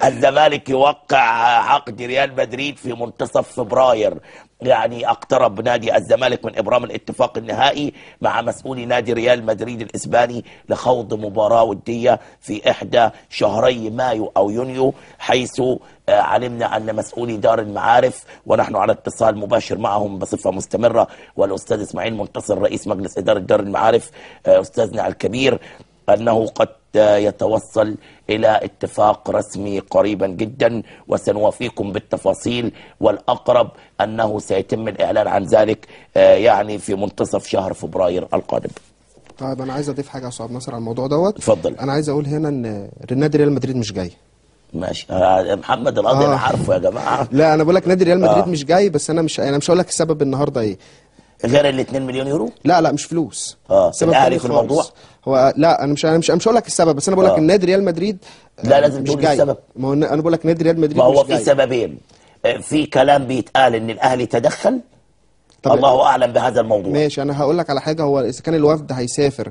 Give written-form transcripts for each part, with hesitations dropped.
الزمالك يوقع عقد ريال مدريد في منتصف فبراير، يعني اقترب نادي الزمالك من ابرام الاتفاق النهائي مع مسؤولي نادي ريال مدريد الاسباني لخوض مباراة ودية في احدى شهري مايو او يونيو، حيث علمنا ان مسؤولي دار المعارف، ونحن على اتصال مباشر معهم بصفة مستمرة، والاستاذ اسماعيل منتصر رئيس مجلس ادارة دار المعارف استاذنا الكبير، انه قد يتوصل إلى اتفاق رسمي قريبا جدا، وسنوافيكم بالتفاصيل، والأقرب أنه سيتم الإعلان عن ذلك يعني في منتصف شهر فبراير القادم. طيب أنا عايز أضيف حاجة يا أستاذ ناصر على الموضوع دوت. اتفضل. أنا عايز أقول هنا إن نادي ريال مدريد مش جاي. ماشي محمد القاضي أنا عارفه يا جماعة. لا أنا بقول لك نادي ريال مدريد مش جاي، بس أنا مش هقول لك السبب النهارده إيه. غير ال 2 مليون يورو؟ لا مش فلوس. سبب الأهلي في الموضوع؟ هو لا انا مش هقول لك السبب، بس انا بقول لك النادي ريال مدريد لا لازم تقول السبب. ما هو انا بقول لك نادي ريال مدريد ما هو مش جاي. في سببين، في كلام بيتقال ان الاهلي تدخل، الله اعلم بهذا الموضوع. ماشي انا هقول لك على حاجه، هو اذا كان الوفد هيسافر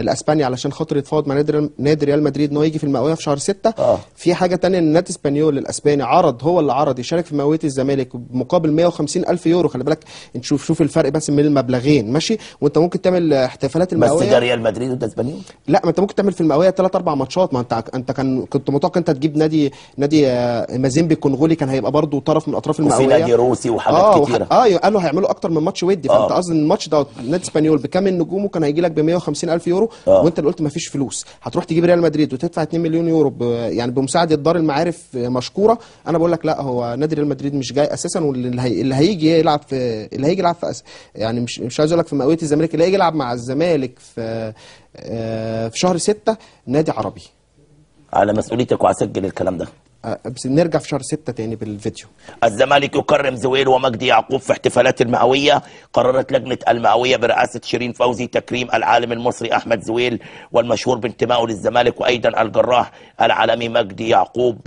لاسبانيا علشان خاطر يتفاوض مع نادي ريال مدريد ان هو يجي في المئويه في شهر 6، في حاجه ثانيه ان النادي اسبانيول الاسباني هو اللي عرض يشارك في مئويه الزمالك بمقابل 150,000 يورو. خلي بالك انت شوف الفرق بس من المبلغين، ماشي؟ وانت ممكن تعمل احتفالات المئويه. بس ده ريال مدريد وده اسبانيول؟ لا ما انت ممكن تعمل في المئويه 3-4 ماتشات. ما انت كنت متوقع انت تجيب نادي مازيمبي الكونغولي، كان هيبقى برضه طرف من اطراف المئويه، وفي نادي روسي وحاجات كتيره. قالوا هيعملوا اكتر من ماتش ودي. فانت قصدي الماتش ده نادي اسبانيول بكامل نجومه كان هيجي لك ب 150,000 يورو، وانت اللي قلت ما فيش فلوس، هتروح تجيب ريال مدريد وتدفع 2 مليون يورو يعني بمساعده دار المعارف مشكوره. انا بقول لك لا، هو نادي ريال مدريد مش جاي اساسا، واللي هيجي يلعب في يعني مش عايز اقول لك في مئويه الزمالك، اللي هيجي يلعب مع الزمالك في شهر 6 نادي عربي. على مسؤوليتك وهسجل الكلام ده. بس نرجع في شهر 6 تاني بالفيديو. الزمالك يكرم زويل ومجدي يعقوب في احتفالات المئوية. قررت لجنة المئوية برئاسة شيرين فوزي تكريم العالم المصري أحمد زويل والمشهور بانتمائه للزمالك، وأيضا الجراح العالمي مجدي يعقوب،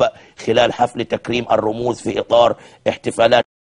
خلال حفل تكريم الرموز في إطار احتفالات